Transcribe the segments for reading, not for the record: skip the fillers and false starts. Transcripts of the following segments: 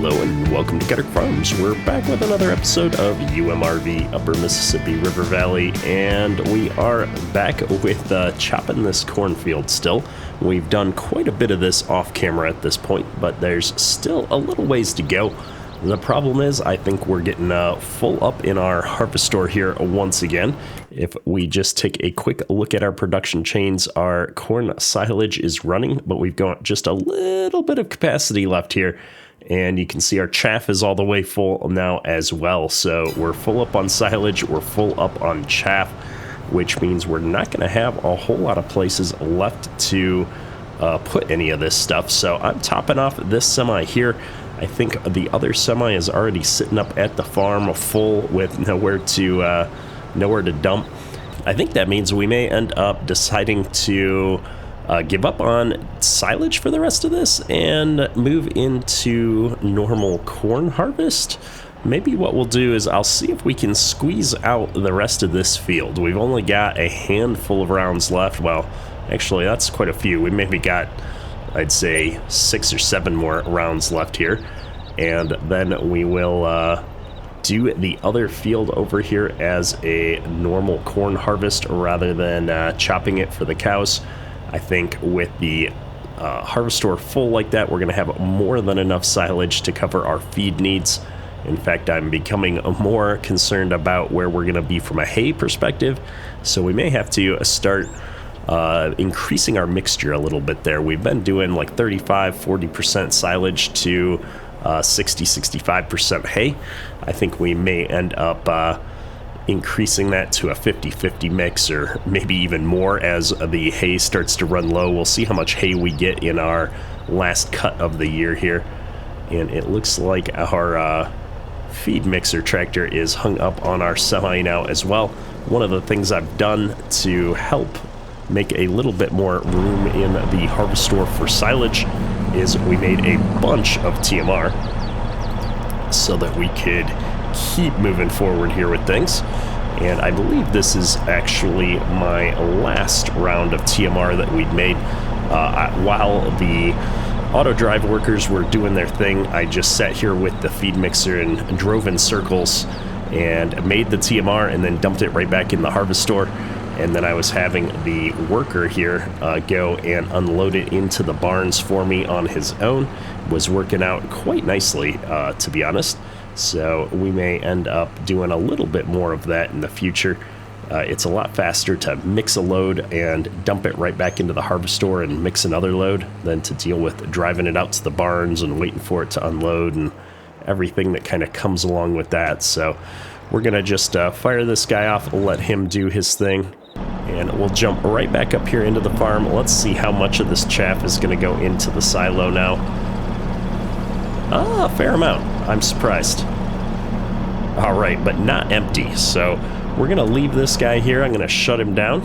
Hello and welcome to Gutter Farms. We're back with another episode of UMRV Upper Mississippi River Valley, and we are back with chopping this cornfield still. We've done quite a bit of this off camera at this point, but there's still a little ways to go. The problem is I think we're getting full up in our harvest store here once again. If we just take a quick look at our production chains, our corn silage is running, but we've got just a little bit of capacity left here. And you can see our chaff is all the way full now as well. So we're full up on silage, we're full up on chaff, which means we're not going to have a whole lot of places left to put any of this stuff. So I'm topping off this semi here. I think the other semi is already sitting up at the farm full with nowhere to dump. I think that means we may end up deciding to give up on silage for the rest of this and move into normal corn harvest. Maybe what we'll do is I'll see if we can squeeze out the rest of this field. We've only got a handful of rounds left. Well, actually, that's quite a few. We maybe got, I'd say, 6 or 7 more rounds left here. And then we will do the other field over here as a normal corn harvest rather than chopping it for the cows. I think with the harvest store full like that, we're going to have more than enough silage to cover our feed needs. In fact, I'm becoming more concerned about where we're going to be from a hay perspective. So we may have to start increasing our mixture a little bit there. We've been doing like 35-40% silage to 60-65% hay. I think we may end up increasing that to a 50-50 mix, or maybe even more as the hay starts to run low. We'll see how much hay we get in our last cut of the year here. And it looks like our feed mixer tractor is hung up on our semi now as well. One of the things I've done to help make a little bit more room in the harvest store for silage is we made a bunch of TMR so that we could keep moving forward here with things. And I believe this is actually my last round of TMR that we'd made. While the auto drive workers were doing their thing, I just sat here with the feed mixer and drove in circles and made the TMR and then dumped it right back in the harvest store. And then I was having the worker here go and unload it into the barns for me on his own. It was working out quite nicely, to be honest. So we may end up doing a little bit more of that in the future. It's a lot faster to mix a load and dump it right back into the harvest store and mix another load than to deal with driving it out to the barns and waiting for it to unload and everything that kind of comes along with that. So we're going to just fire this guy off, let him do his thing, and we'll jump right back up here into the farm. Let's see how much of this chaff is going to go into the silo now. A fair amount. I'm surprised. All right, but not empty. So we're going to leave this guy here. I'm going to shut him down.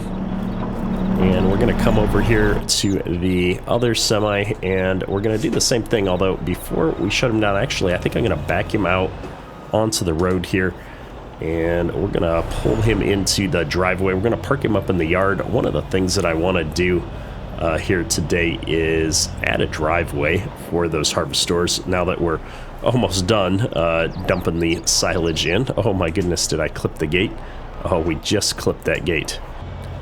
And we're going to come over here to the other semi, and we're going to do the same thing. Although before we shut him down, actually, I think I'm going to back him out onto the road here. And we're going to pull him into the driveway. We're going to park him up in the yard. One of the things that I want to do here today is add a driveway for those harvest stores now that we're almost done dumping the silage in. Oh my goodness, did I clip the gate? Oh, we just clipped that gate.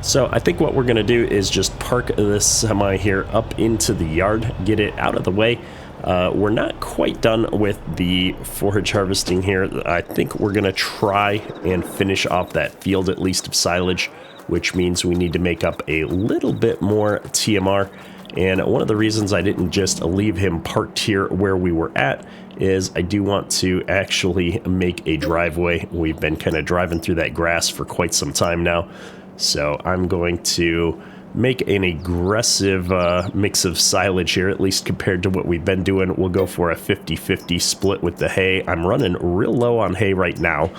So I think what we're going to do is just park this semi here up into the yard, get it out of the way. We're not quite done with the forage harvesting here. I think we're going to try and finish off that field at least of silage, which means we need to make up a little bit more TMR. And one of the reasons I didn't just leave him parked here where we were at is I do want to actually make a driveway. We've been kind of driving through that grass for quite some time now. So I'm going to make an aggressive mix of silage here, at least compared to what we've been doing. We'll go for a 50-50 split with the hay. I'm running real low on hay right now,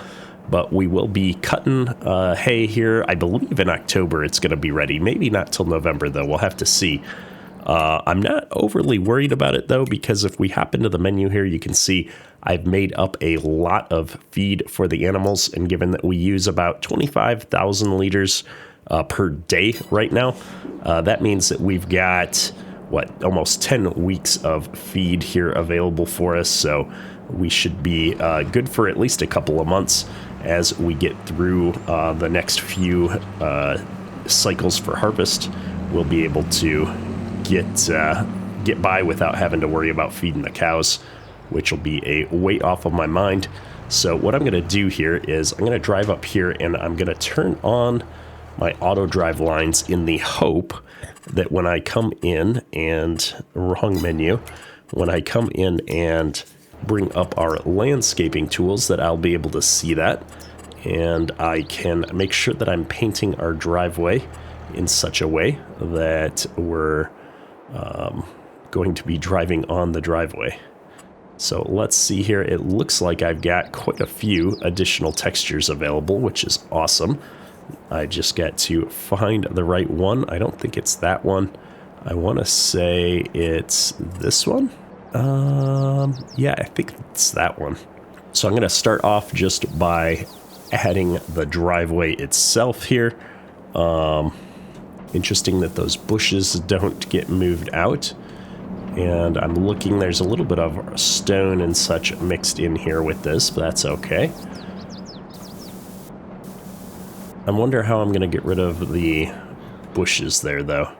but we will be cutting hay here. I believe in October it's going to be ready. Maybe not till November, though. We'll have to see. I'm not overly worried about it, though, because if we hop into the menu here, you can see I've made up a lot of feed for the animals. And given that we use about 25,000 liters per day right now, that means that we've got almost 10 weeks of feed here available for us, so we should be good for at least a couple of months as we get through the next few cycles for harvest. We'll be able to get by without having to worry about feeding the cows, which will be a weight off of my mind. So what I'm going to do here is I'm going to drive up here and I'm going to turn on my auto drive lines in the hope that when I come in and wrong menu, when I come in and bring up our landscaping tools, that I'll be able to see that, and I can make sure that I'm painting our driveway in such a way that we're going to be driving on the driveway. So let's see here. It looks like I've got quite a few additional textures available, which is awesome. I just got to find the right one. I don't think it's that one. I want to say it's this one. Yeah, I think it's that one. So I'm going to start off just by adding the driveway itself here. Interesting that those bushes don't get moved out. And I'm looking, there's a little bit of stone and such mixed in here with this, but that's okay. I wonder how I'm going to get rid of the bushes there, though.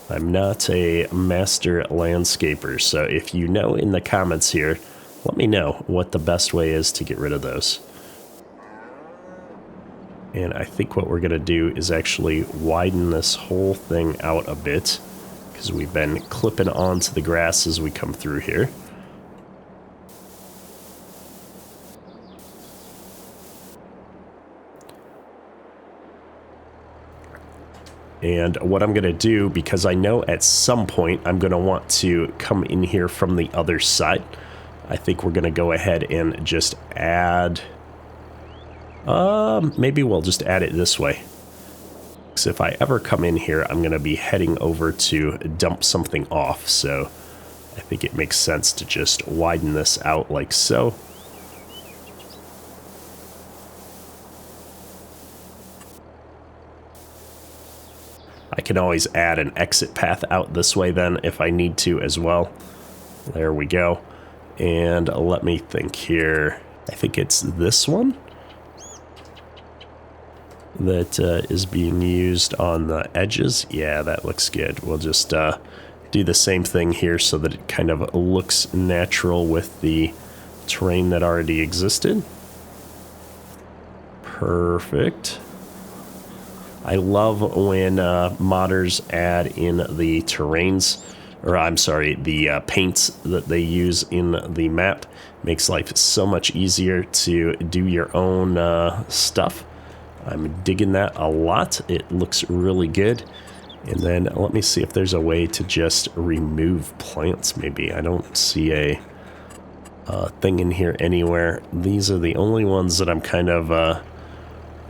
I'm not a master landscaper, so if you know in the comments here, let me know what the best way is to get rid of those. And I think what we're going to do is actually widen this whole thing out a bit, because we've been clipping onto the grass as we come through here. And what I'm going to do, because I know at some point I'm going to want to come in here from the other side, I think we're going to go ahead and just add... maybe we'll just add it this way. Because if I ever come in here, I'm going to be heading over to dump something off. So I think it makes sense to just widen this out like so. I can always add an exit path out this way then if I need to as well. There we go. And let me think here. I think it's this one that is being used on the edges. Yeah, that looks good. We'll just do the same thing here so that it kind of looks natural with the terrain that already existed. Perfect. I love when modders add in the terrains, or I'm sorry, the paints that they use in the map. Makes life so much easier to do your own stuff. I'm digging that a lot. It looks really good. And then let me see if there's a way to just remove plants maybe. I don't see a thing in here anywhere. These are the only ones that I'm kind of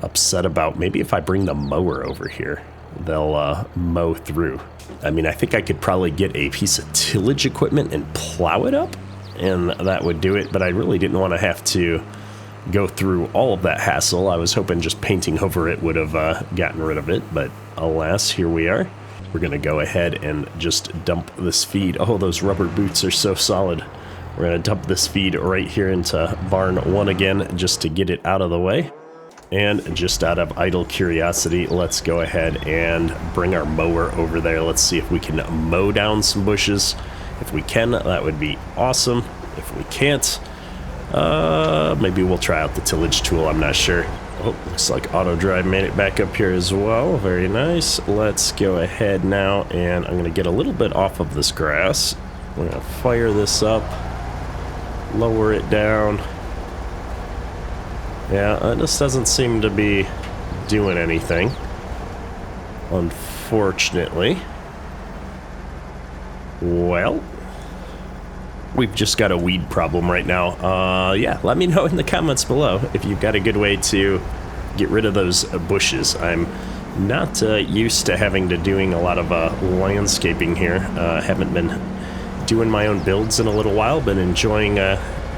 upset about. Maybe if I bring the mower over here, they'll mow through. I mean, I think I could probably get a piece of tillage equipment and plow it up, and that would do it, but I really didn't want to have to go through all of that hassle. I was hoping just painting over it would have gotten rid of it, but alas, here we are. We're going to go ahead and just dump this feed. Oh, those rubber boots are so solid. We're going to dump this feed right here into barn 1 again just to get it out of the way. And just out of idle curiosity, let's go ahead and bring our mower over there. Let's see if we can mow down some bushes. If we can, that would be awesome. If we can't, maybe we'll try out the tillage tool. I'm not sure. Oh, looks like auto drive made it back up here as well. Very nice. Let's go ahead now, and I'm going to get a little bit off of this grass. We're going to fire this up, lower it down. Yeah, this doesn't seem to be doing anything, unfortunately. Well, we've just got a weed problem right now. Yeah, let me know in the comments below if you've got a good way to get rid of those bushes. I'm not used to having to doing a lot of landscaping here. Haven't been doing my own builds in a little while. Been enjoying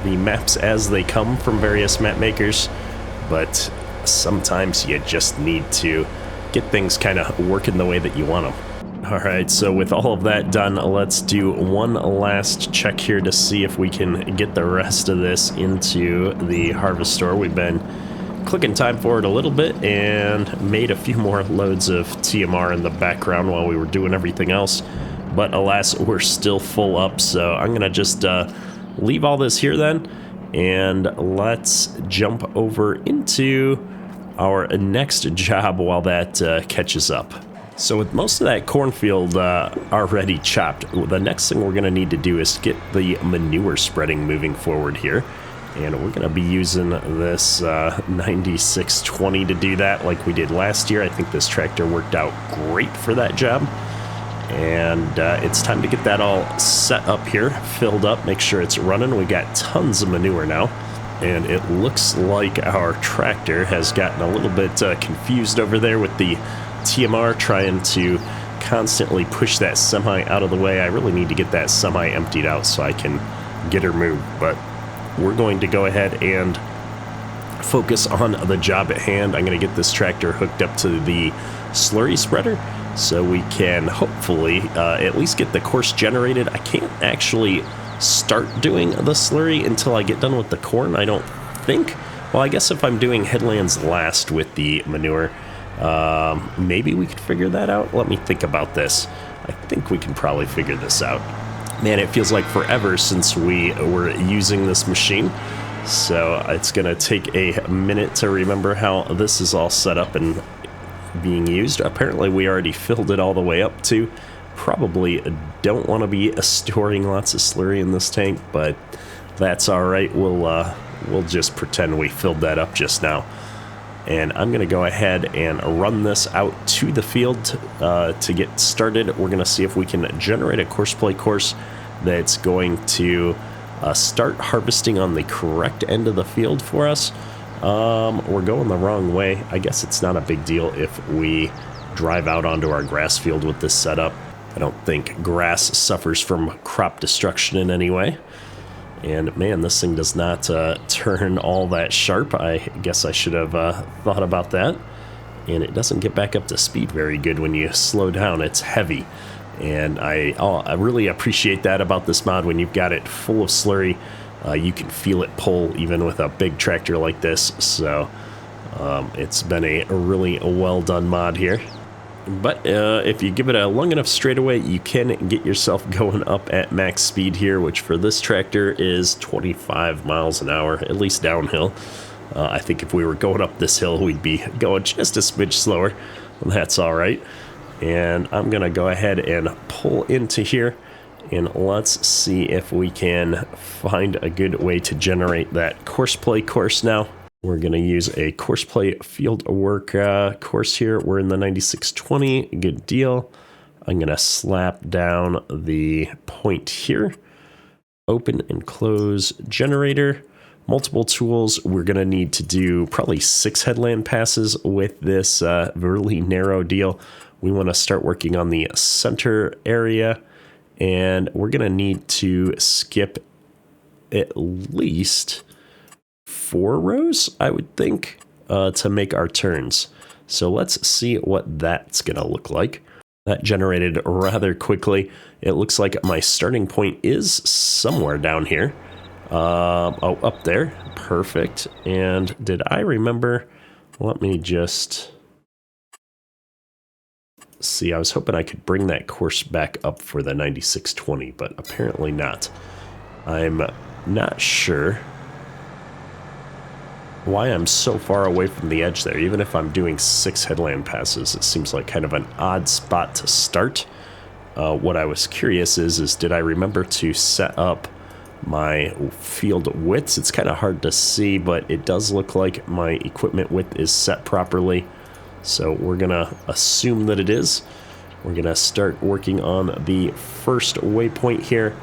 the maps as they come from various map makers, but sometimes you just need to get things kind of working the way that you want them. All right, so with all of that done, let's do one last check here to see if we can get the rest of this into the harvest store. We've been clicking time forward a little bit and made a few more loads of TMR in the background while we were doing everything else. But alas, we're still full up, so I'm going to just leave all this here then, and let's jump over into our next job while that catches up. So with most of that cornfield already chopped, the next thing we're going to need to do is get the manure spreading moving forward here. And we're going to be using this 9620 to do that like we did last year. I think this tractor worked out great for that job. And it's time to get that all set up here, filled up, make sure it's running. We got tons of manure now. And it looks like our tractor has gotten a little bit confused over there with the TMR, trying to constantly push that semi out of the way. I really need to get that semi emptied out so I can get her moved, but we're going to go ahead and focus on the job at hand. I'm going to get this tractor hooked up to the slurry spreader so we can hopefully at least get the course generated. I can't actually start doing the slurry until I get done with the corn, I don't think. Well, I guess if I'm doing headlands last with the manure, maybe we could figure that out. Let me think about this. I think we can probably figure this out. Man, it feels like forever since we were using this machine, so it's gonna take a minute to remember how this is all set up and being used. Apparently we already filled it all the way up to. Probably don't want to be storing lots of slurry in this tank, but that's all right. We'll just pretend we filled that up just now. And I'm going to go ahead and run this out to the field to get started. We're going to see if we can generate a course play course that's going to start harvesting on the correct end of the field for us. We're going the wrong way. I guess it's not a big deal if we drive out onto our grass field with this setup. I don't think grass suffers from crop destruction in any way. And man, this thing does not turn all that sharp. I guess I should have thought about that. And it doesn't get back up to speed very good when you slow down. It's heavy. And I really appreciate that about this mod. When you've got it full of slurry, you can feel it pull even with a big tractor like this. So it's been a really well done mod here. But if you give it a long enough straightaway, you can get yourself going up at max speed here, which for this tractor is 25 miles an hour, at least downhill. I think if we were going up this hill, we'd be going just a smidge slower. That's all right. And I'm going to go ahead and pull into here, and let's see if we can find a good way to generate that course play course now. We're going to use a course play field work course here. We're in the 9620, good deal. I'm going to slap down the point here. Open and close generator. Multiple tools. We're going to need to do probably 6 headland passes with this really narrow deal. We want to start working on the center area, and we're going to need to skip at least 4 rows, I would think, to make our turns. So let's see what that's going to look like. That generated rather quickly. It looks like my starting point is somewhere down here. Oh, up there. Perfect. And did I remember? Let me just see. I was hoping I could bring that course back up for the 9620, but apparently not. I'm not sure why I'm so far away from the edge there. Even if I'm doing 6 headland passes, it seems like kind of an odd spot to start. What I was curious is did I remember to set up my field widths? It's kind of hard to see, but it does look like my equipment width is set properly. So we're gonna assume that it is. We're gonna start working on the first waypoint here.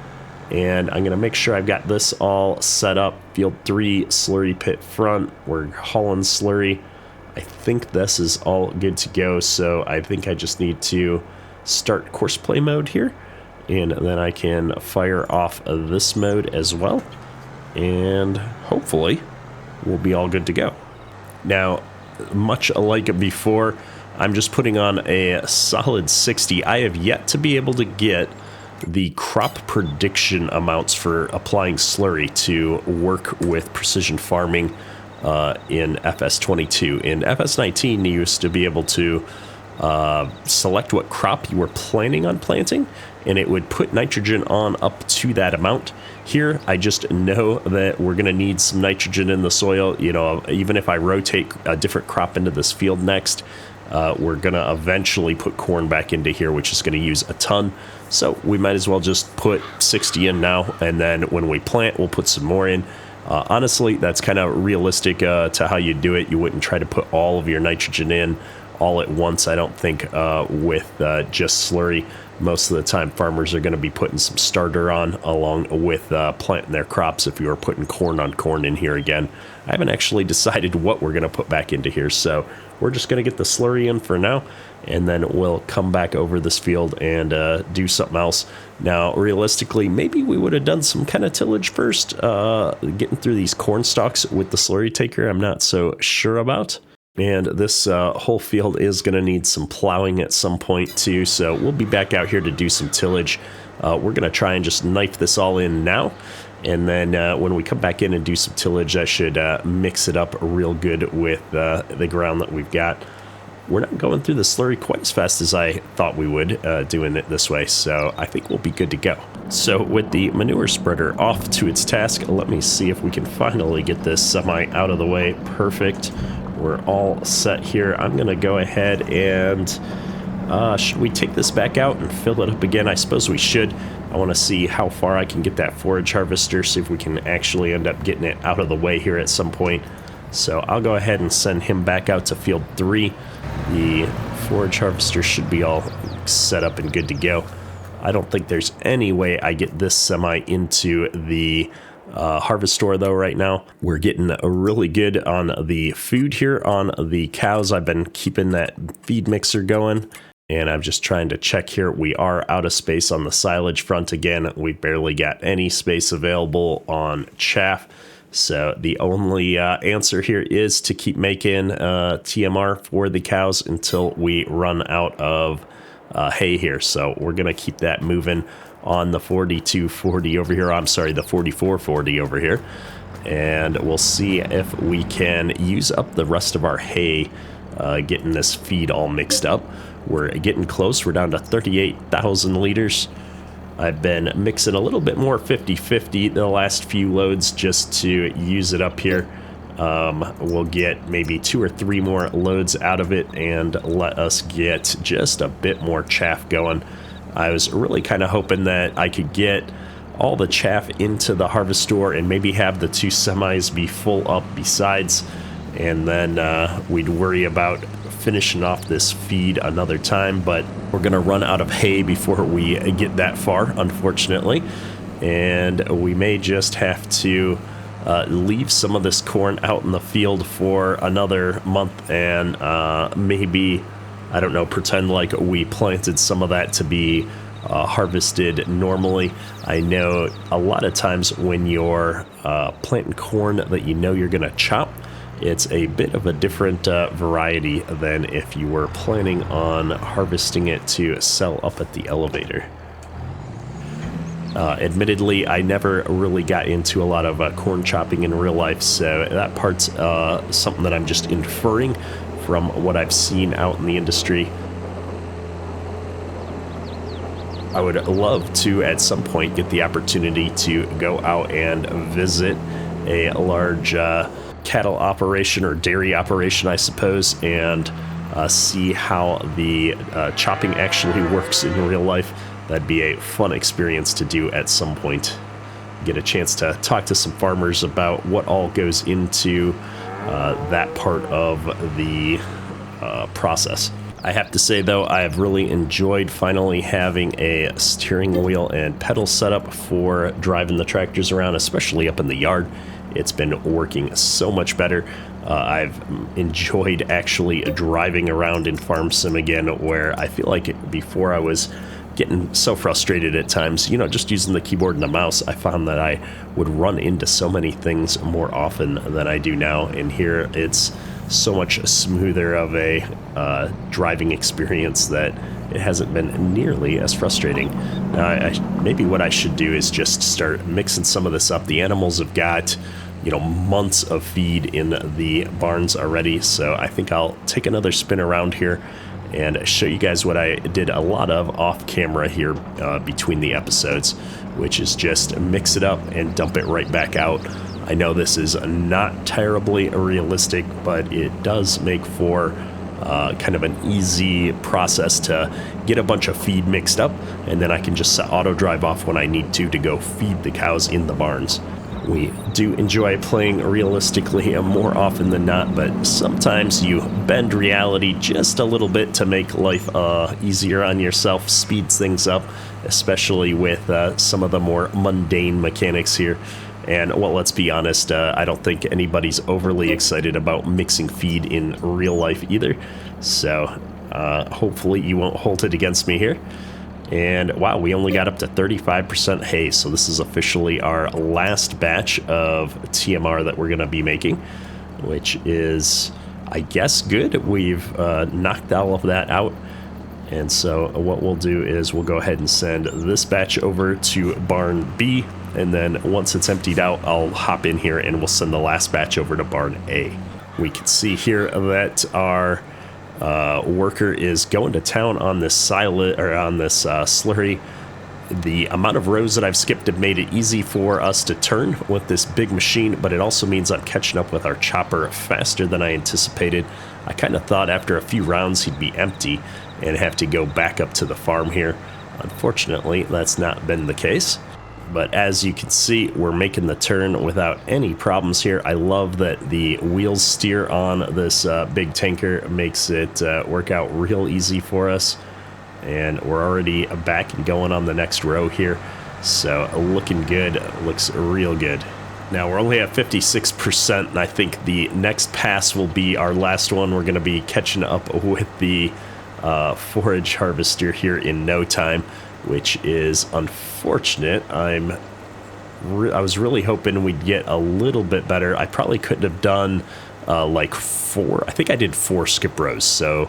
And I'm going to make sure I've got this all set up. Field 3, slurry pit front. We're hauling slurry. I think this is all good to go. So I think I just need to start course play mode here. And then I can fire off this mode as well. And hopefully we'll be all good to go. Now, much like before, I'm just putting on a solid 60. I have yet to be able to get the crop prediction amounts for applying slurry to work with precision farming in FS22. In FS19, you used to be able to select what crop you were planning on planting, and it would put nitrogen on up to that amount. Here, I just know that we're going to need some nitrogen in the soil. You know, even if I rotate a different crop into this field next, we're going to eventually put corn back into here, which is going to use a ton. So we might as well just put 60 in now, and then when we plant, we'll put some more in. Honestly, that's kind of realistic to how you do it. You wouldn't try to put all of your nitrogen in all at once, I don't think, with just slurry. Most of the time, farmers are going to be putting some starter on along with planting their crops if you were putting corn on corn in here again. I haven't actually decided what we're going to put back into here, so we're just going to get the slurry in for now, and then we'll come back over this field and do something else. Now, realistically, maybe we would have done some kind of tillage first, getting through these corn stalks with the slurry taker. I'm not so sure about. And this whole field is going to need some plowing at some point too, so we'll be back out here to do some tillage. We're going to try and just knife this all in now, and then when we come back in and do some tillage, I should mix it up real good with the ground that we've got. We're not going through the slurry quite as fast as I thought we would doing it this way, so I think we'll be good to go. So with the manure spreader off to its task, let me see if we can finally get this semi out of the way. Perfect. We're all set here. I'm going to go ahead and should we take this back out and fill it up again? I suppose we should. I want to see how far I can get that forage harvester, see if we can actually end up getting it out of the way here at some point. So I'll go ahead and send him back out to field 3. The forage harvester should be all set up and good to go. I don't think there's any way I get this semi into the harvest store though right now. We're getting really good on the food here on the cows. I've been keeping that feed mixer going, and I'm just trying to check here. We are out of space on the silage front again. We barely got any space available on chaff. So the only answer here is to keep making TMR for the cows until we run out of hay here. So we're going to keep that moving on the 4240 over here. I'm sorry, the 4440 over here. And we'll see if we can use up the rest of our hay getting this feed all mixed up. We're getting close. We're down to 38,000 liters. I've been mixing a little bit more 50-50 the last few loads just to use it up here. We'll get maybe 2 or 3 more loads out of it and let us get just a bit more chaff going. I was really kind of hoping that I could get all the chaff into the harvest store and maybe have the 2 semis be full up besides, and then we'd worry about finishing off this feed another time. But we're going to run out of hay before we get that far, unfortunately, and we may just have to leave some of this corn out in the field for another month and maybe, I don't know, pretend like we planted some of that to be harvested normally. I know a lot of times when you're planting corn that you know you're going to chop, it's a bit of a different variety than if you were planning on harvesting it to sell up at the elevator. Admittedly, I never really got into a lot of corn chopping in real life, so that part's something that I'm just inferring from what I've seen out in the industry. I would love to, at some point, get the opportunity to go out and visit a large cattle operation or dairy operation, I suppose, and see how the chopping actually works in real life. That'd be a fun experience to do at some point. Get a chance to talk to some farmers about what all goes into that part of the process. I have to say, though, I have really enjoyed finally having a steering wheel and pedal setup for driving the tractors around, especially up in the yard. It's been working so much better. I've enjoyed actually driving around in Farm Sim again, where I feel like before I was getting so frustrated at times, you know, just using the keyboard and the mouse. I found that I would run into so many things more often than I do now, and here it's so much smoother of a driving experience that it hasn't been nearly as frustrating. Maybe what I should do is just start mixing some of this up. The animals have got, months of feed in the barns already, so I think I'll take another spin around here and show you guys what I did a lot of off camera here between the episodes, which is just mix it up and dump it right back out. I know this is not terribly realistic, but it does make for kind of an easy process to get a bunch of feed mixed up, and then I can just auto drive off when I need to go feed the cows in the barns. We do enjoy playing realistically more often than not, but sometimes you bend reality just a little bit to make life easier on yourself, speeds things up, especially with some of the more mundane mechanics here. And, well, let's be honest, I don't think anybody's overly excited about mixing feed in real life either. So hopefully you won't hold it against me here. And, wow, we only got up to 35% hay, so this is officially our last batch of TMR that we're going to be making, which is, I guess, good. We've knocked all of that out. And so what we'll do is we'll go ahead and send this batch over to barn B, and then once it's emptied out, I'll hop in here and we'll send the last batch over to barn A. We can see here that our worker is going to town on this slurry. The amount of rows that I've skipped have made it easy for us to turn with this big machine, but it also means I'm catching up with our chopper faster than I anticipated. I kind of thought after a few rounds he'd be empty and have to go back up to the farm here. Unfortunately, that's not been the case. But as you can see, we're making the turn without any problems here. I love that the wheels steer on this big tanker makes it work out real easy for us. And we're already back and going on the next row here. So looking good, looks real good. Now we're only at 56%, and I think the next pass will be our last one. We're going to be catching up with the forage harvester here in no time, which is unfortunate. I was really hoping we'd get a little bit better. I probably couldn't have done like 4. I think I did 4 skip rows. So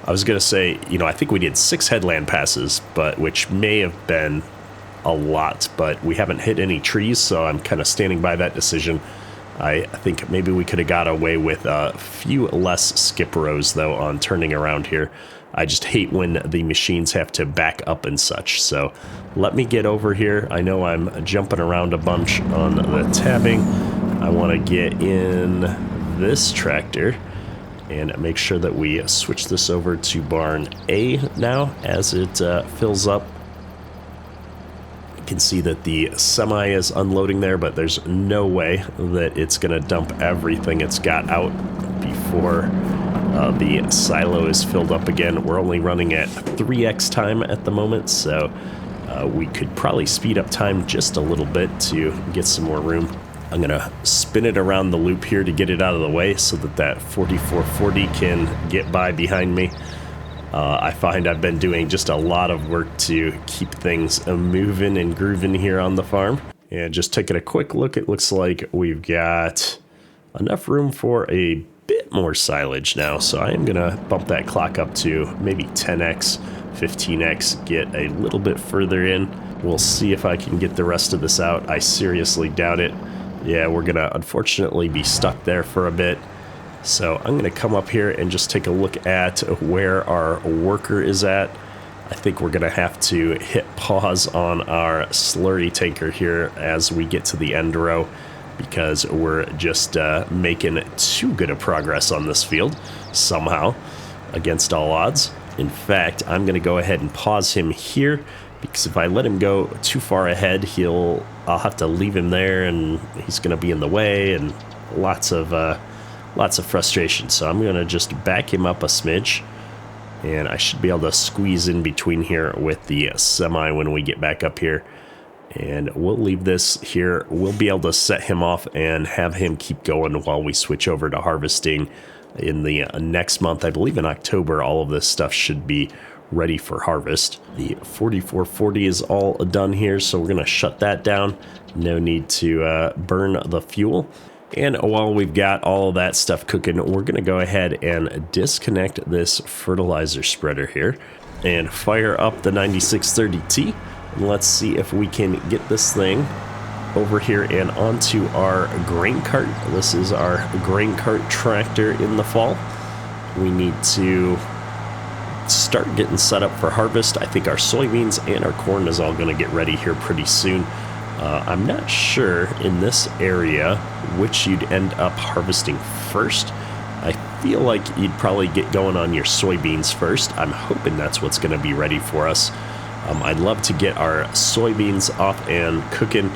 I was going to say, I think we did 6 headland passes, but which may have been a lot, but we haven't hit any trees, so I'm kind of standing by that decision. I think maybe we could have got away with a few less skip rows, though, on turning around here. I just hate when the machines have to back up and such. So let me get over here. I know I'm jumping around a bunch on the tabbing. I want to get in this tractor and make sure that we switch this over to barn A now as it fills up. You can see that the semi is unloading there, but there's no way that it's going to dump everything it's got out before the silo is filled up again. We're only running at 3x time at the moment, so we could probably speed up time just a little bit to get some more room. I'm going to spin it around the loop here to get it out of the way so that that 4440 can get by behind me. I find I've been doing just a lot of work to keep things moving and grooving here on the farm. And just taking a quick look, it looks like we've got enough room for a bit more silage now. So I am going to bump that clock up to maybe 10x, 15x, get a little bit further in. We'll see if I can get the rest of this out. I seriously doubt it. Yeah, we're going to unfortunately be stuck there for a bit. So I'm going to come up here and just take a look at where our worker is at. I think we're going to have to hit pause on our slurry tanker here as we get to the end row, because we're just making too good a progress on this field somehow against all odds. In fact, I'm going to go ahead and pause him here, because if I let him go too far ahead, I'll have to leave him there and he's going to be in the way, and lots of frustration. So I'm going to just back him up a smidge, and I should be able to squeeze in between here with the semi when we get back up here. And we'll leave this here. We'll be able to set him off and have him keep going while we switch over to harvesting in the next month. I believe in October, all of this stuff should be ready for harvest. The 4440 is all done here, so we're going to shut that down. No need to burn the fuel. And while we've got all that stuff cooking, we're going to go ahead and disconnect this fertilizer spreader here and fire up the 9630T. And let's see if we can get this thing over here and onto our grain cart. This is our grain cart tractor in the fall. We need to start getting set up for harvest. I think our soybeans and our corn is all going to get ready here pretty soon. I'm not sure in this area which you'd end up harvesting first. I feel like you'd probably get going on your soybeans first. I'm hoping that's what's going to be ready for us. I'd love to get our soybeans off and cooking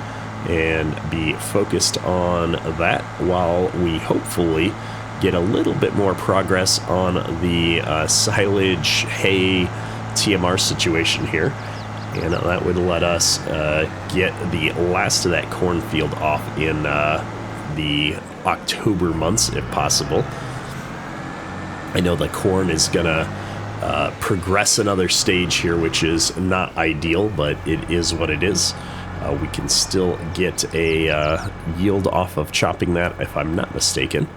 and be focused on that while we hopefully get a little bit more progress on the silage hay TMR situation here. And that would let us get the last of that cornfield off in the October months, if possible. I know the corn is going to progress another stage here, which is not ideal, but it is what it is. We can still get a yield off of chopping that, if I'm not mistaken.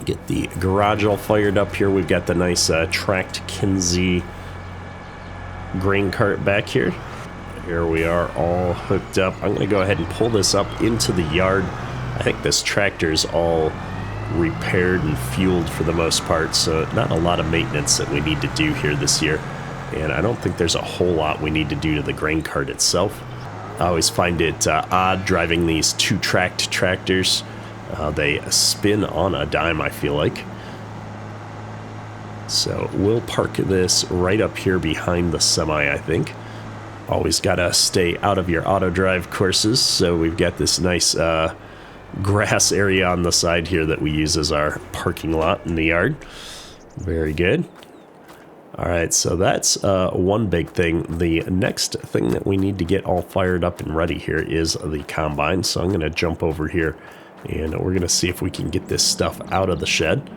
Get the garage all fired up here. We've got the nice tracked Kinsey grain cart back here. Here we are all hooked up. I'm going to go ahead and pull this up into the yard. I think this tractor is all repaired and fueled for the most part, so not a lot of maintenance that we need to do here this year. And I don't think there's a whole lot we need to do to the grain cart itself. I always find it odd driving these two-tracked tractors. They spin on a dime, I feel like. So we'll park this right up here behind the semi, I think. Always got to stay out of your auto drive courses. So we've got this nice grass area on the side here that we use as our parking lot in the yard. Very good. All right, so that's one big thing. The next thing that we need to get all fired up and ready here is the combine. So I'm going to jump over here and we're going to see if we can get this stuff out of the shed.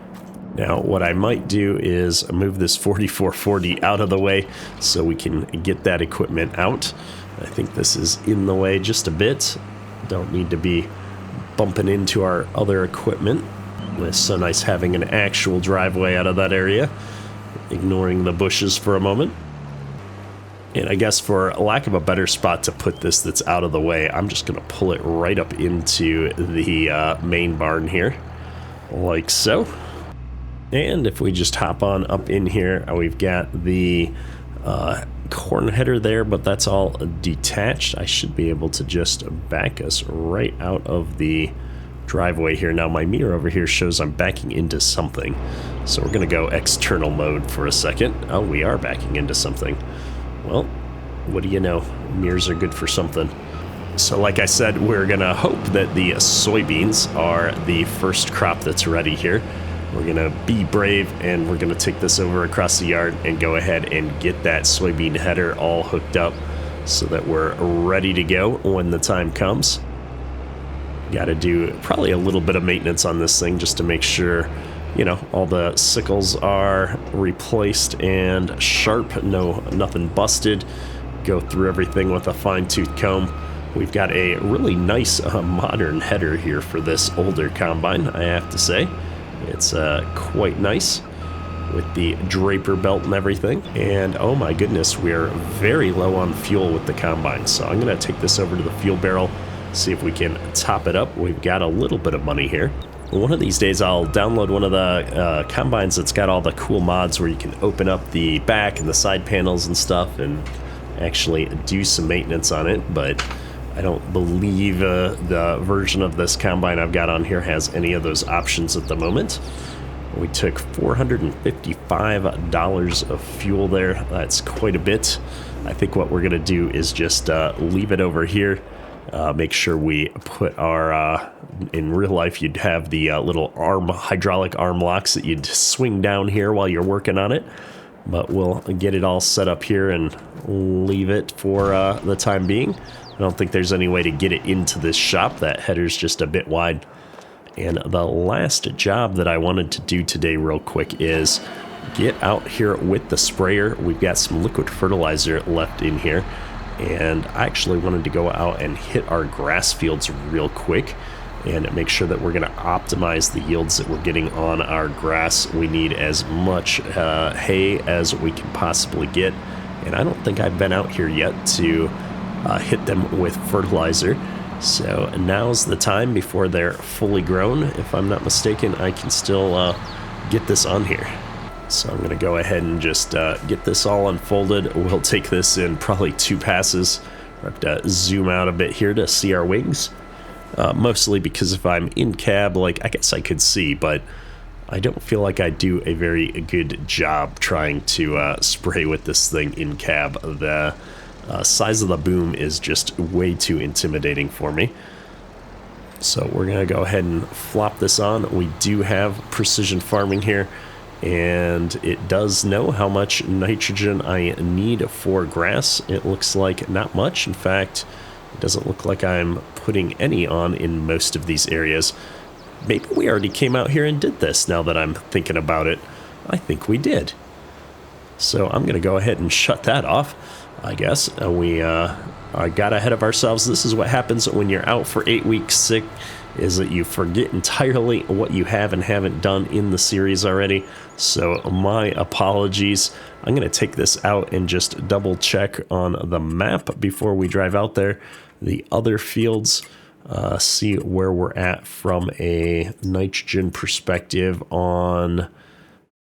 Now, what I might do is move this 4440 out of the way so we can get that equipment out. I think this is in the way just a bit. Don't need to be bumping into our other equipment. It's so nice having an actual driveway out of that area. Ignoring the bushes for a moment. And I guess for lack of a better spot to put this that's out of the way, I'm just going to pull it right up into the main barn here, like so. And if we just hop on up in here, we've got the corn header there, but that's all detached. I should be able to just back us right out of the driveway here. Now my mirror over here shows I'm backing into something. So we're going to go external mode for a second. Oh, we are backing into something. Well, what do you know? Mirrors are good for something. So like I said, we're going to hope that the soybeans are the first crop that's ready here. We're going to be brave and we're going to take this over across the yard and go ahead and get that soybean header all hooked up so that we're ready to go when the time comes. Got to do probably a little bit of maintenance on this thing just to make sure, you know, all the sickles are replaced and sharp, nothing busted. Go through everything with a fine-tooth comb. We've got a really nice modern header here for this older combine, I have to say. It's quite nice with the draper belt and everything. And oh my goodness, we're very low on fuel with the combine. So I'm going to take this over to the fuel barrel, see if we can top it up. We've got a little bit of money here. One of these days I'll download one of the combines that's got all the cool mods where you can open up the back and the side panels and stuff and actually do some maintenance on it. But I don't believe the version of this combine I've got on here has any of those options at the moment. We took $455 of fuel there. That's quite a bit. I think what we're going to do is just leave it over here. Make sure we put our, in real life, you'd have the little hydraulic arm locks that you'd swing down here while you're working on it. But we'll get it all set up here and leave it for the time being. I don't think there's any way to get it into this shop. That header's just a bit wide. And the last job that I wanted to do today real quick is get out here with the sprayer. We've got some liquid fertilizer left in here. And I actually wanted to go out and hit our grass fields real quick and make sure that we're going to optimize the yields that we're getting on our grass. We need as much hay as we can possibly get, and I don't think I've been out here yet to hit them with fertilizer. So now's the time before they're fully grown. If I'm not mistaken, I can still get this on here. So I'm going to go ahead and just get this all unfolded. We'll take this in probably 2 passes. I have to zoom out a bit here to see our wings. Mostly because if I'm in cab, like, I guess I could see, but I don't feel like I do a very good job trying to spray with this thing in cab. The size of the boom is just way too intimidating for me. So we're going to go ahead and flop this on. We do have precision farming here, and it does know how much nitrogen I need for grass. It looks like not much. In fact, it doesn't look like I'm putting any on in most of these areas. Maybe we already came out here and did this now that I'm thinking about it. I think we did. So I'm going to go ahead and shut that off, I guess. We got ahead of ourselves. This is what happens when you're out for 8 weeks sick, is that you forget entirely what you have and haven't done in the series already. So my apologies. I'm going to take this out and just double check on the map before we drive out there. The other fields, see where we're at from a nitrogen perspective on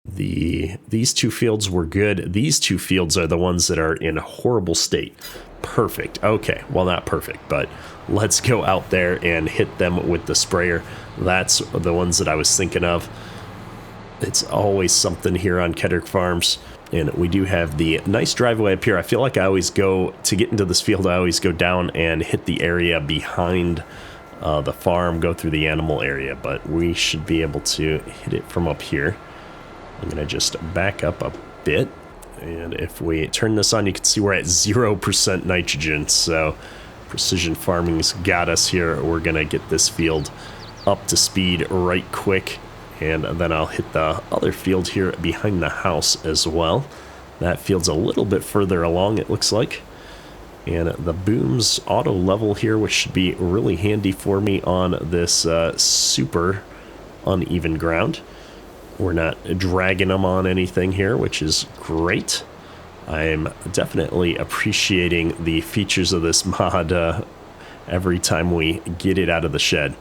these 2 fields were good. These 2 fields are the ones that are in horrible state. Perfect. Okay, well, not perfect, but let's go out there and hit them with the sprayer. That's the ones that I was thinking of. It's always something here on Kedrick Farms. And we do have the nice driveway up here. I feel like I always go, to get into this field, I always go down and hit the area behind the farm, go through the animal area, but we should be able to hit it from up here. I'm going to just back up a bit, and if we turn this on, you can see we're at 0% nitrogen, so precision farming's got us here. We're going to get this field up to speed right quick, and then I'll hit the other field here behind the house as well. That field's a little bit further along, it looks like. And the boom's auto level here, which should be really handy for me on this super uneven ground. We're not dragging them on anything here, which is great. I'm definitely appreciating the features of this mod every time we get it out of the shed.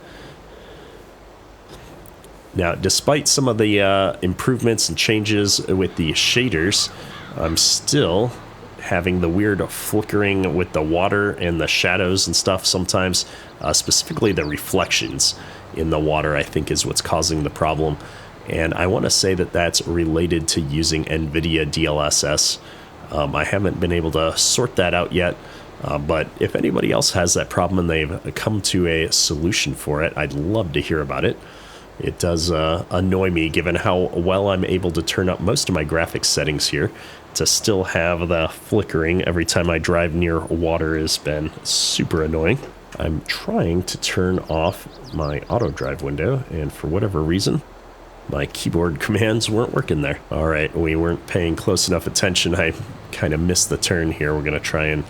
Now, despite some of the improvements and changes with the shaders, I'm still having the weird flickering with the water and the shadows and stuff sometimes. Specifically the reflections in the water, I think, is what's causing the problem. And I want to say that that's related to using NVIDIA DLSS. I haven't been able to sort that out yet, but if anybody else has that problem and they've come to a solution for it, I'd love to hear about it. It does annoy me, given how well I'm able to turn up most of my graphics settings here, to still have the flickering every time I drive near water has been super annoying. I'm trying to turn off my auto drive window, and for whatever reason, my keyboard commands weren't working there. All right, we weren't paying close enough attention. I kind of missed the turn here. We're going to try and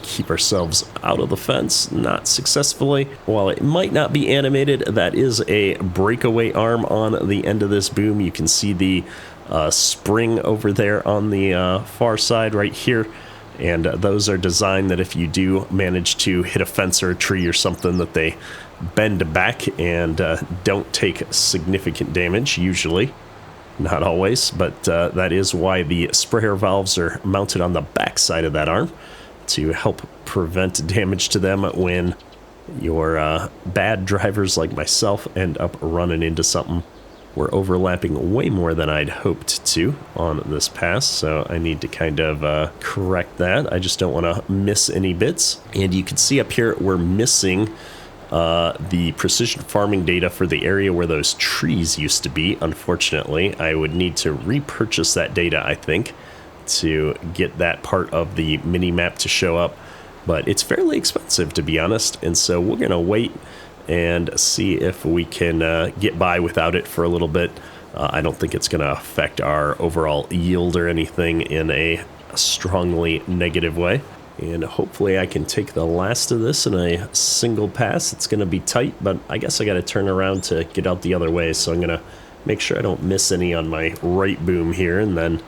keep ourselves out of the fence, not successfully. While it might not be animated, that is a breakaway arm on the end of this boom. You can see the spring over there on the far side right here. And those are designed that if you do manage to hit a fence or a tree or something, that they bend back and don't take significant damage, usually. Not always, but that is why the sprayer valves are mounted on the back side of that arm, to help prevent damage to them when your bad drivers like myself end up running into something. We're overlapping way more than I'd hoped to on this pass, so I need to kind of correct that. I just don't want to miss any bits. And you can see up here we're missing the precision farming data for the area where those trees used to be. Unfortunately, I would need to repurchase that data, I think, to get that part of the mini map to show up, but it's fairly expensive, to be honest, and so we're gonna wait and see if we can get by without it for a little bit. I don't think it's gonna affect our overall yield or anything in a strongly negative way. And hopefully I can take the last of this in a single pass. It's going to be tight, but I guess I got to turn around to get out the other way. So I'm going to make sure I don't miss any on my right boom here. And then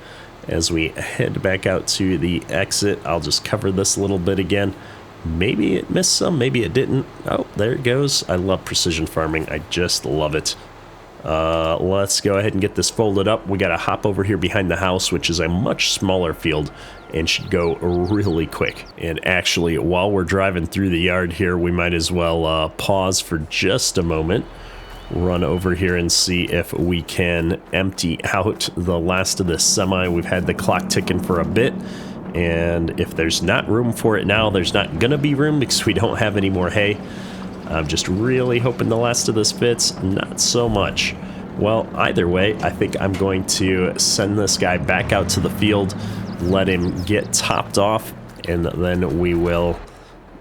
as we head back out to the exit, I'll just cover this a little bit again. Maybe it missed some, maybe it didn't. Oh, there it goes. I love precision farming. I just love it. Let's go ahead and get this folded up. We got to hop over here behind the house, which is a much smaller field and should go really quick. And actually, while we're driving through the yard here, we might as well pause for just a moment, run over here and see if we can empty out the last of this semi. We've had the clock ticking for a bit, and if there's not room for it now, there's not gonna be room because we don't have any more hay. I'm just really hoping the last of this fits. Not so much. Well, either way, I think I'm going to send this guy back out to the field, let him get topped off, and then we will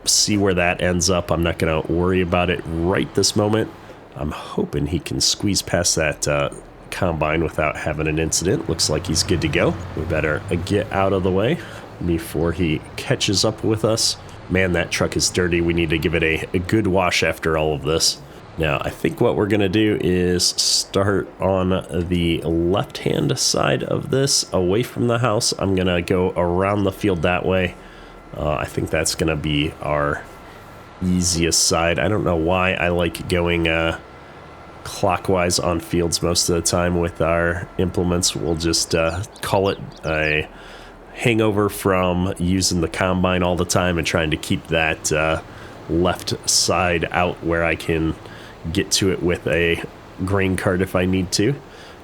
see where that ends up. I'm not going to worry about it right this moment. I'm hoping he can squeeze past that combine without having an incident. Looks like he's good to go. We better get out of the way before he catches up with us. Man, that truck is dirty. We need to give it a good wash after all of this. Now, I think what we're going to do is start on the left-hand side of this, away from the house. I'm going to go around the field that way. I think that's going to be our easiest side. I don't know why I like going clockwise on fields most of the time with our implements. We'll just call it a hangover from using the combine all the time and trying to keep that left side out where I can get to it with a grain cart if I need to.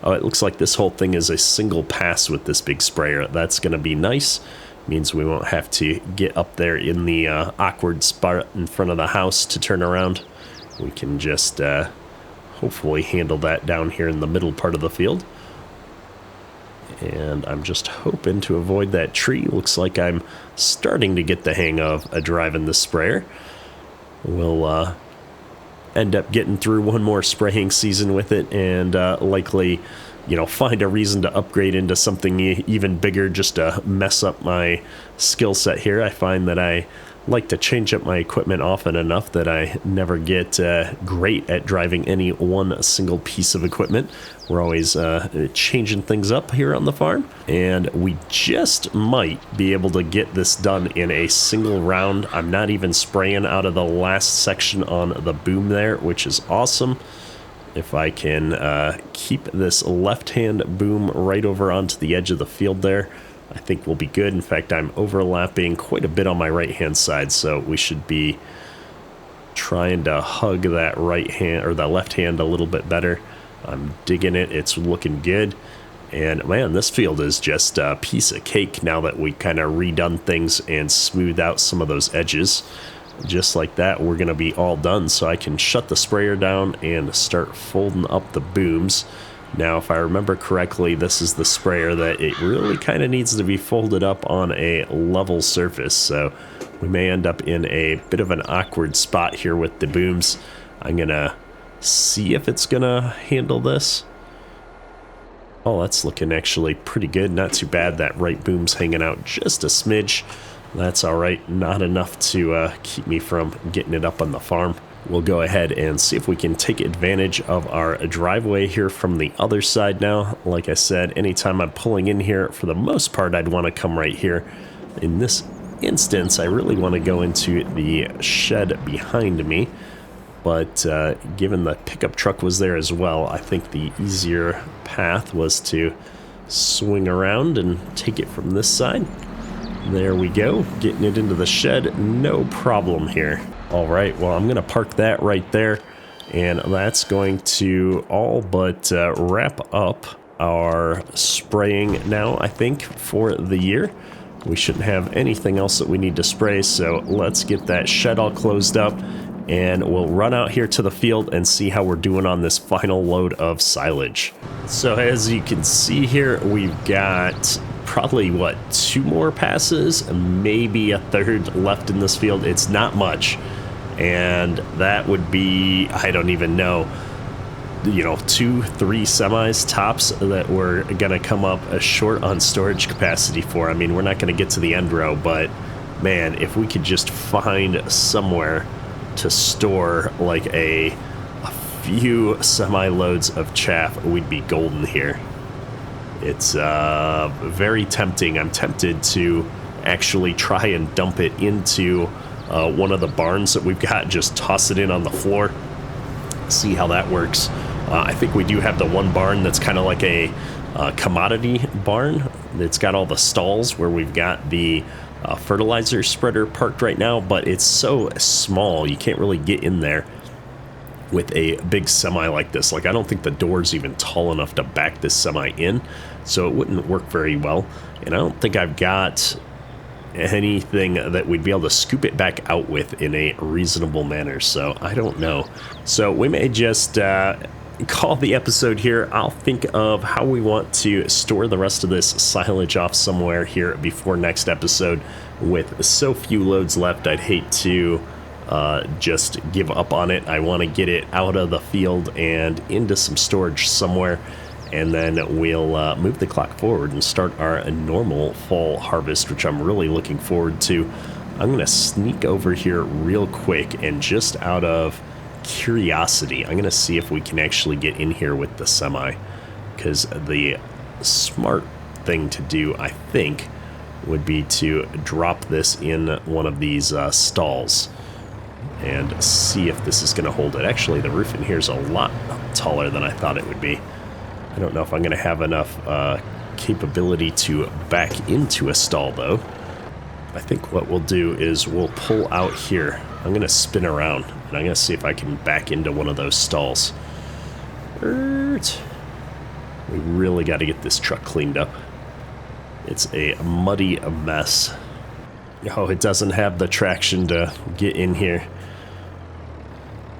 Oh, it looks like this whole thing is a single pass with this big sprayer. That's going to be nice. Means we won't have to get up there in the awkward spot in front of the house to turn around. We can just hopefully handle that down here in the middle part of the field. And I'm just hoping to avoid that tree. Looks like I'm starting to get the hang of driving the sprayer. We'll end up getting through one more spraying season with it and likely, find a reason to upgrade into something even bigger just to mess up my skill set here. I find that I like to change up my equipment often enough that I never get great at driving any one single piece of equipment. We're always changing things up here on the farm, and we just might be able to get this done in a single round. I'm not even spraying out of the last section on the boom there, which is awesome. If I can keep this left-hand boom right over onto the edge of the field there, I think we'll be good. In fact, I'm overlapping quite a bit on my right-hand side, so we should be trying to hug that right hand or that left hand a little bit better. I'm digging it. It's looking good. And man, this field is just a piece of cake now that we kind of redone things and smoothed out some of those edges. Just like that, we're going to be all done. So I can shut the sprayer down and start folding up the booms. Now, if I remember correctly, this is the sprayer that it really kind of needs to be folded up on a level surface. So we may end up in a bit of an awkward spot here with the booms. I'm going to see if it's going to handle this. Oh, that's looking actually pretty good. Not too bad. That right boom's hanging out just a smidge. That's all right. Not enough to keep me from getting it up on the farm. We'll go ahead and see if we can take advantage of our driveway here from the other side now. Like I said, anytime I'm pulling in here, for the most part, I'd want to come right here. In this instance, I really want to go into the shed behind me. But given the pickup truck was there as well, I think the easier path was to swing around and take it from this side. There we go, getting it into the shed, no problem here. All right, well, I'm going to park that right there, and that's going to all but wrap up our spraying now, I think, for the year. We shouldn't have anything else that we need to spray, so let's get that shed all closed up, and we'll run out here to the field and see how we're doing on this final load of silage. So as you can see here, we've got probably, what, 2 more passes, maybe a third left in this field. It's not much. And that would be, I don't even know, 2-3 semis tops that we're going to come up short on storage capacity for. I mean, we're not going to get to the end row, but Man, if we could just find somewhere to store like a few semi-loads of chaff, we'd be golden here. It's very tempting. I'm tempted to actually try and dump it into one of the barns that we've got, just toss it in on the floor, see how that works. I think we do have the one barn that's kind of like a commodity barn. It's got all the stalls where we've got the fertilizer spreader parked right now, but it's so small you can't really get in there with a big semi like this. Like, I don't think the door's even tall enough to back this semi in, so it wouldn't work very well. And I don't think I've got anything that we'd be able to scoop it back out with in a reasonable manner, so I don't know. So we may just call the episode here. I'll think of how we want to store the rest of this silage off somewhere here before next episode. With so few loads left, I'd hate to just give up on it. I want to get it out of the field and into some storage somewhere, and then we'll move the clock forward and start our normal fall harvest, which I'm really looking forward to. I'm going to sneak over here real quick, and just out of curiosity, I'm going to see if we can actually get in here with the semi, because the smart thing to do, I think, would be to drop this in one of these stalls and see if this is going to hold it. Actually, the roof in here is a lot taller than I thought it would be. I don't know if I'm going to have enough capability to back into a stall, though. I think what we'll do is we'll pull out here. I'm going to spin around, and I'm going to see if I can back into one of those stalls. We really got to get this truck cleaned up. It's a muddy mess. Oh, it doesn't have the traction to get in here.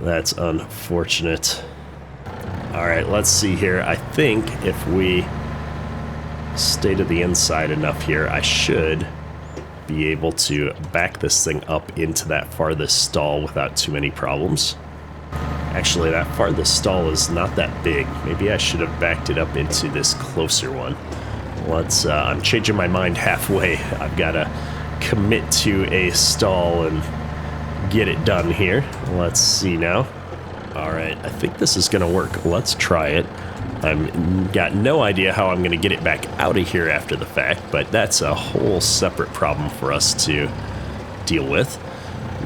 That's unfortunate. Alright, let's see here. I think if we stay to the inside enough here, I should be able to back this thing up into that farthest stall without too many problems. Actually, that farthest stall is not that big. Maybe I should have backed it up into this closer one. I'm changing my mind halfway. I've got to commit to a stall and get it done here. Let's see now. Alright, I think this is going to work. Let's try it. I've got no idea how I'm going to get it back out of here after the fact, but that's a whole separate problem for us to deal with.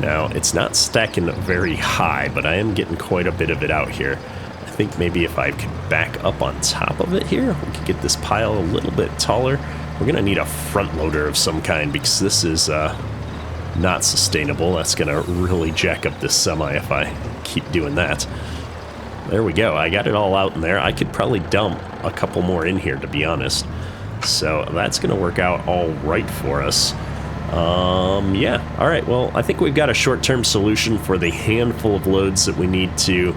Now, it's not stacking very high, but I am getting quite a bit of it out here. I think maybe if I could back up on top of it here, we could get this pile a little bit taller. We're going to need a front loader of some kind, because this is not sustainable. That's going to really jack up this semi if I keep doing that. There we go. I got it all out in there. I could probably dump a couple more in here, to be honest. So that's going to work out all right for us. Yeah. All right. Well, I think we've got a short-term solution for the handful of loads that we need to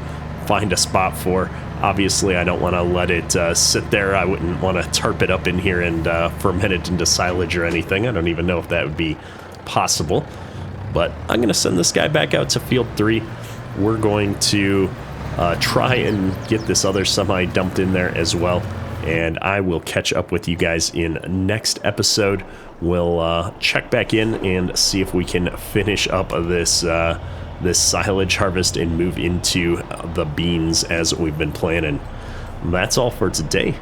find a spot for. Obviously, I don't want to let it sit there. I wouldn't want to tarp it up in here and ferment it into silage or anything. I don't even know if that would be possible. But I'm going to send this guy back out to field 3. We're going to try and get this other semi dumped in there as well, and I will catch up with you guys in next episode. We'll check back in and see if we can finish up this this silage harvest and move into the beans as we've been planning. That's all for today.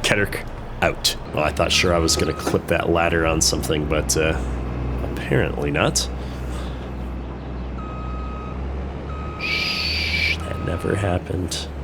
Kedrick out. Well, I thought sure I was going to clip that ladder on something, but apparently not. Never happened.